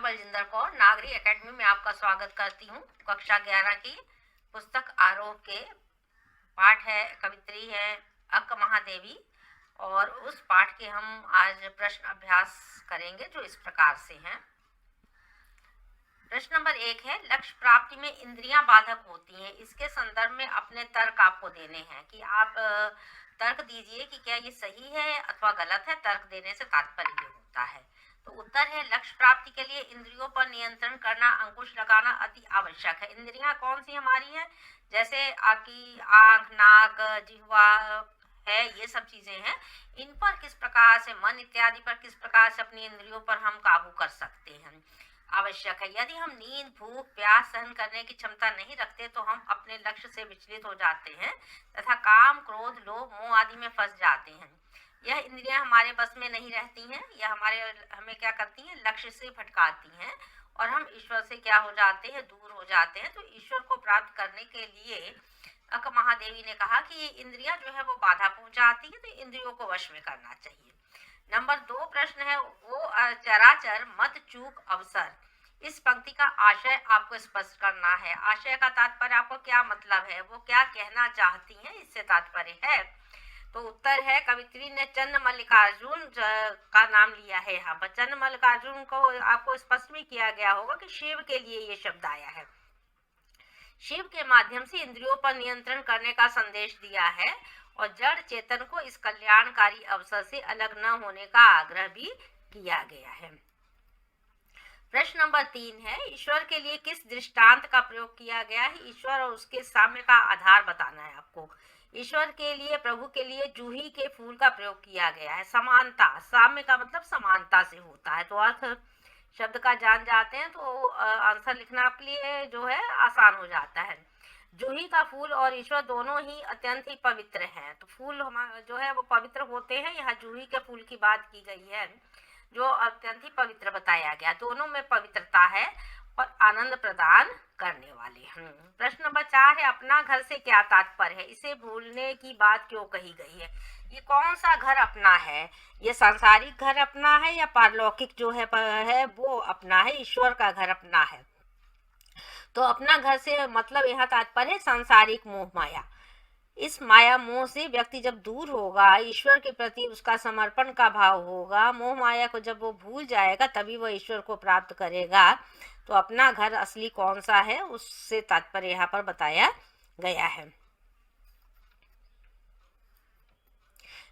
बलजिंदर कौर नागरी academy में आपका स्वागत करती हूँ। कक्षा 11 की पुस्तक आरोप के पाठ है, कवित्री है अक्क महादेवी, और उस पाठ के हम आज प्रश्न अभ्यास करेंगे जो इस प्रकार से हैं। प्रश्न नंबर 1 है, लक्ष्य प्राप्ति में इंद्रियां बाधक होती हैं। इसके संदर्भ में अपने तर्क आपको देने हैं कि आप तर्क दीजिए कि क्या ये सही है अथवा गलत है। तर्क देने से तात्पर्य ये होता है। तो उत्तर है, लक्ष्य प्राप्ति के लिए इंद्रियों पर नियंत्रण करना, अंकुश लगाना अति आवश्यक है। इंद्रियां कौन सी हमारी हैं? जैसे आपकी आंख, नाक, जिह्वा है, ये सब चीजें हैं। इन पर किस प्रकार से, मन इत्यादि पर किस प्रकार से अपनी इंद्रियों पर हम काबू कर सकते हैं, आवश्यक है। यदि हम नींद, भूख, प्यास सहन करने की क्षमता नहीं रखते तो हम अपने लक्ष्य से विचलित हो जाते हैं तथा काम, क्रोध, लोभ, मोह आदि में फंस जाते हैं। यह इंद्रियां हमारे बस में नहीं रहती हैं। यह हमें क्या करती हैं? लक्ष्य से भटकाती हैं और हम ईश्वर से क्या हो जाते हैं? दूर हो जाते हैं। तो ईश्वर को प्राप्त करने के लिए अक्क महादेवी ने कहा कि ये इंद्रियां जो है वो बाधा पहुंचाती है, तो इंद्रियों को वश में करना चाहिए। नंबर 2 प्रश्न है, वो चराचर मत चूक अवसर। इस पंक्ति का आशय आपको स्पष्ट करना है। आशय का तात्पर्य आपको क्या मतलब है, वो क्या कहना चाहती हैं, इससे तात्पर्य है। तो उत्तर है, कवित्री ने चंद्र मल्लिकार्जुन का नाम लिया है। यहाँ पर चंद्र मल्लिकार्जुन को आपको स्पष्ट भी किया गया होगा कि शिव के लिए ये शब्द आया है। शिव के माध्यम से इंद्रियों पर नियंत्रण करने का संदेश दिया है और जड़ चेतन को इस कल्याणकारी अवसर से अलग न होने का आग्रह भी किया गया है। प्रश्न नंबर 3 है, ईश्वर के लिए किस दृष्टांत का प्रयोग किया गया है? ईश्वर और उसके साम्य का आधार बताना है आपको। ईश्वर के लिए, प्रभु के लिए जूही के फूल का प्रयोग किया गया है। समानता, साम्य का मतलब समानता से होता है। तो अर्थ शब्द का जान जाते हैं तो आंसर लिखना आपके लिए जो है आसान हो जाता है। जूही का फूल और ईश्वर दोनों ही अत्यंत ही पवित्र हैं। तो फूल जो है वो पवित्र होते हैं। यहाँ जूही के फूल की बात की गई है जो अत्यंत ही पवित्र बताया गया। दोनों में पवित्रता है और आनंद प्रदान करने वाले हैं। प्रश्न नंबर 4 है, अपना घर से क्या तात्पर्य है? इसे भूलने की बात क्यों कही गई है? ये कौन सा घर अपना है? ये सांसारिक घर अपना है या पारलौकिक जो है वो अपना है? ईश्वर का घर अपना है। तो अपना घर से मतलब यहाँ तात्पर्य है सांसारिक मोह माया। इस माया मोह से व्यक्ति जब दूर होगा, ईश्वर के प्रति उसका समर्पण का भाव होगा, मोह माया को जब वो भूल जाएगा तभी वह ईश्वर को प्राप्त करेगा। तो अपना घर असली कौन सा है उससे तात्पर्य यहाँ पर बताया गया है।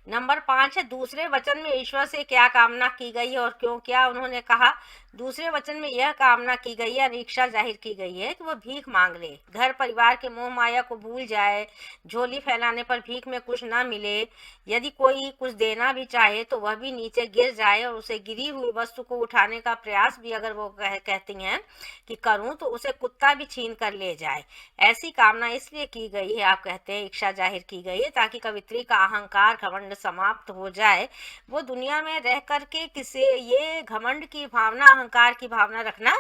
नंबर 5 है, दूसरे वचन में ईश्वर से क्या कामना की गई है और क्यों? क्या उन्होंने कहा? दूसरे वचन में यह कामना की गई है, इच्छा जाहिर की गई है कि वह भीख मांग ले, घर परिवार के मोह माया को भूल जाए, झोली फैलाने पर भीख में कुछ ना मिले। यदि कोई कुछ देना भी चाहे तो वह भी नीचे गिर जाए और उसे गिरी हुई वस्तु को उठाने का प्रयास भी अगर वो कहती हैं कि करूं तो उसे कुत्ता भी छीन कर ले जाए। ऐसी कामना इसलिए की गई है, आप कहते हैं इच्छा जाहिर की गई है, ताकि कवित्री का अहंकार, घमंड समाप्त हो जाए। वो दुनिया में रह करके किसी ये घमंड की भावना, अहंकार की भावना रखना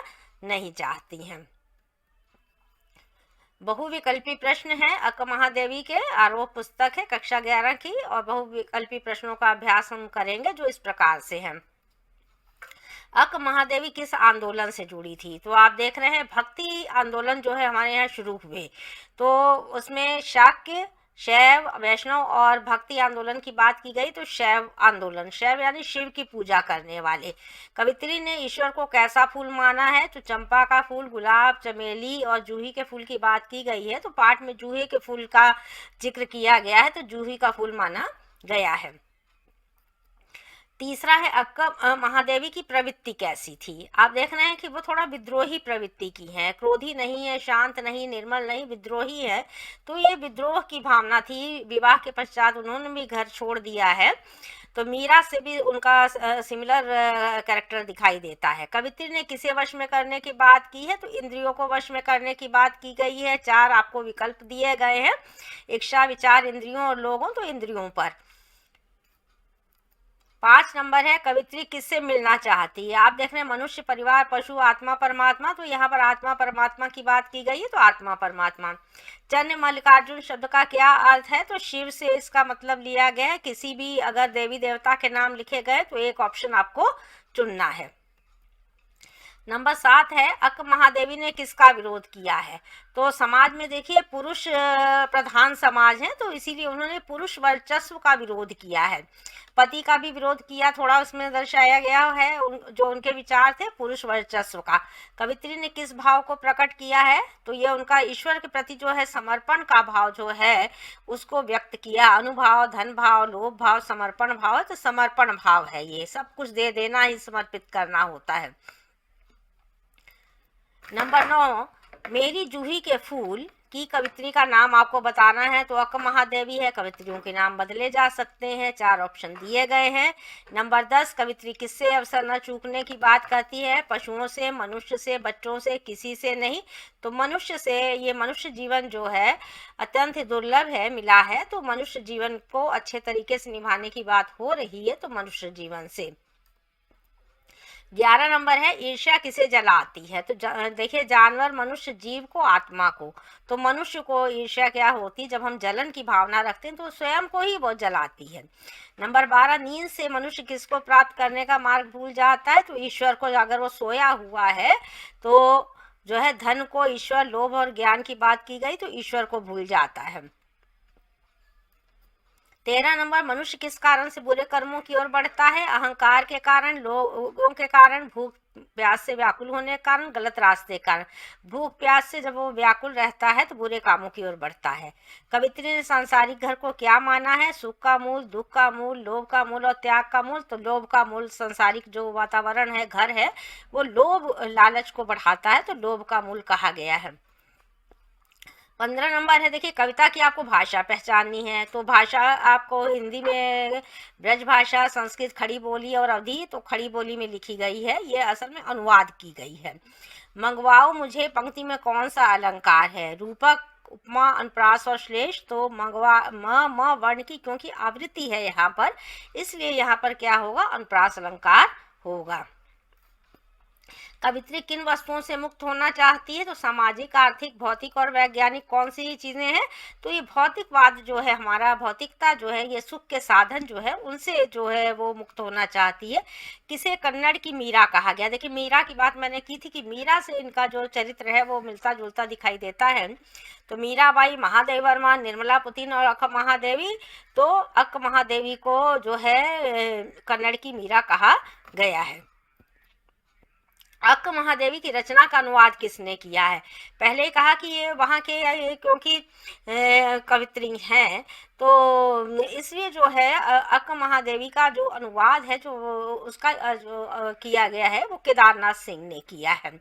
नहीं चाहती हैं। बहुविकल्पी प्रश्न है, अक्क महादेवी के आरोप पुस्तक है कक्षा 11 की, और बहुविकल्पी प्रश्नों का अभ्यास हम करेंगे जो इस प्रकार से हैं। अक्क महादेवी किस आंदोलन से जुड़ी थी? तो आप देख रहे हैं भक्ति आंदोलन जो है हमारे यहाँ शुरू हुए, तो उसमें शाक्य, शैव, वैष्णव और भक्ति आंदोलन की बात की गई। तो शैव आंदोलन, शैव यानी शिव की पूजा करने वाले। कवित्री ने ईश्वर को कैसा फूल माना है? तो चंपा का फूल, गुलाब, चमेली और जूही के फूल की बात की गई है। तो पाठ में जूही के फूल का जिक्र किया गया है, तो जूही का फूल माना गया है। तीसरा है, अक्क महादेवी की प्रवृत्ति कैसी थी? आप देख रहे हैं कि वो थोड़ा विद्रोही प्रवृत्ति की है, क्रोधी नहीं है, शांत नहीं, निर्मल नहीं, विद्रोही है। तो ये विद्रोह की भावना थी। विवाह के पश्चात उन्होंने भी घर छोड़ दिया है, तो मीरा से भी उनका सिमिलर कैरेक्टर दिखाई देता है। कवित्री ने किसे वश में करने की बात की है? तो इंद्रियों को वश में करने की बात की गई है। 4 आपको विकल्प दिए गए हैं, इच्छा, विचार, इंद्रियों और लोगों, तो इंद्रियों पर। 5 नंबर है, कवित्री किससे मिलना चाहती है? आप देख रहे हैं मनुष्य, परिवार, पशु, आत्मा, परमात्मा। तो यहाँ पर आत्मा परमात्मा की बात की गई है, तो आत्मा परमात्मा। चंद्र मल्लिकार्जुन शब्द का क्या अर्थ है? तो शिव से इसका मतलब लिया गया है। किसी भी अगर देवी देवता के नाम लिखे गए तो एक ऑप्शन आपको चुनना है। नंबर 7 है अक्क महादेवी ने किसका विरोध किया है। तो समाज में देखिए पुरुष प्रधान समाज है, तो इसीलिए उन्होंने पुरुष वर्चस्व का विरोध किया है। पति का भी विरोध किया, थोड़ा उसमें दर्शाया गया है जो उनके विचार थे पुरुष वर्चस्व का। कवित्री ने किस भाव को प्रकट किया है, तो ये उनका ईश्वर के प्रति जो है समर्पण का भाव जो है उसको व्यक्त किया। अनुभाव, धन भाव, लोभ भाव, समर्पण भाव है, तो समर्पण भाव है, ये सब कुछ दे देना ही समर्पित करना होता है। नंबर 9, मेरी जूही के फूल की कवित्री का नाम आपको बताना है, तो अक्क महादेवी है। कवित्रियों के नाम बदले जा सकते हैं, 4 ऑप्शन दिए गए हैं। नंबर 10, कवित्री किससे अवसर न चूकने की बात करती है, पशुओं से, मनुष्य से, बच्चों से, किसी से नहीं, तो मनुष्य से। ये मनुष्य जीवन जो है अत्यंत दुर्लभ है, मिला है, तो मनुष्य जीवन को अच्छे तरीके से निभाने की बात हो रही है, तो मनुष्य जीवन से। 11 नंबर है ईर्ष्या किसे जलाती है, तो देखिए जानवर, मनुष्य, जीव को, आत्मा को। तो मनुष्य को ईर्ष्या क्या होती, जब हम जलन की भावना रखते हैं तो स्वयं को ही वो जलाती है। नंबर 12, नींद से मनुष्य किसको प्राप्त करने का मार्ग भूल जाता है, तो ईश्वर को। अगर वो सोया हुआ है तो जो है धन को, ईश्वर, लोभ और ज्ञान की बात की गई तो ईश्वर को भूल जाता है। 13 नंबर, मनुष्य किस कारण से बुरे कर्मों की ओर बढ़ता है, अहंकार के कारण, लोगों के कारण, भूख प्यास से व्याकुल होने के कारण, गलत रास्ते के कारण। भूख प्यास से जब वो व्याकुल रहता है तो बुरे कामों की ओर बढ़ता है। कवित्री ने सांसारिक घर को क्या माना है, सुख का मूल, दुख का मूल, लोभ का मूल और त्याग का मूल। तो लोभ का मूल, सांसारिक जो वातावरण है, घर है, वो लोभ लालच को बढ़ाता है, तो लोभ का मूल कहा गया है। 15 नंबर है, देखिए कविता की आपको भाषा पहचाननी है, तो भाषा आपको हिंदी में ब्रज भाषा, संस्कृत खड़ी बोली और अवधी, तो खड़ी बोली में लिखी गई है, ये असल में अनुवाद की गई है। मंगवाओ मुझे पंक्ति में कौन सा अलंकार है, रूपक, उपमा, अनुप्रास और श्लेष। तो मंगवा म वर्ण की क्योंकि आवृत्ति है यहाँ पर, इसलिए यहाँ पर क्या होगा, अनुप्रास अलंकार होगा। कवित्री किन वस्तुओं से मुक्त होना चाहती है, तो सामाजिक, आर्थिक, भौतिक और वैज्ञानिक कौन सी चीजें हैं, तो ये भौतिकवाद जो है, हमारा भौतिकता जो है, ये सुख के साधन जो है उनसे जो है वो मुक्त होना चाहती है। किसे कन्नड़ की मीरा कहा गया, देखिए मीरा की बात मैंने की थी कि मीरा से इनका जो चरित्र है वो मिलता जुलता दिखाई देता है। तो मीराबाई, महादेव वर्मा, निर्मला पुतिन और अक्क महादेवी। तो अक्क महादेवी को जो है कन्नड़ की मीरा कहा गया है। अक्क महादेवी की रचना का अनुवाद किसने किया है, पहले ही कहा कि ये वहाँ के क्योंकि कवित्री हैं, तो इसलिए जो है अक्क महादेवी का जो अनुवाद है, जो उसका जो किया गया है, वो केदारनाथ सिंह ने किया है।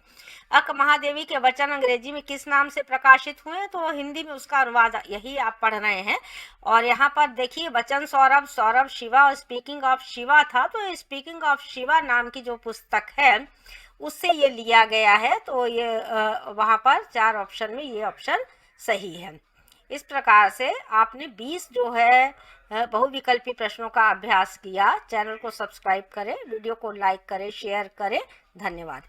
अक्क महादेवी के वचन अंग्रेजी में किस नाम से प्रकाशित हुए, तो हिंदी में उसका अनुवाद यही आप पढ़ रहे हैं। और यहाँ पर देखिए वचन सौरभ, सौरभ शिवा और स्पीकिंग ऑफ शिवा था, तो स्पीकिंग ऑफ शिवा नाम की जो पुस्तक है उससे ये लिया गया है, तो ये वहाँ पर 4 ऑप्शन में ये ऑप्शन सही है। इस प्रकार से आपने 20 जो है बहुविकल्पी प्रश्नों का अभ्यास किया। चैनल को सब्सक्राइब करें, वीडियो को लाइक करें, शेयर करें। धन्यवाद।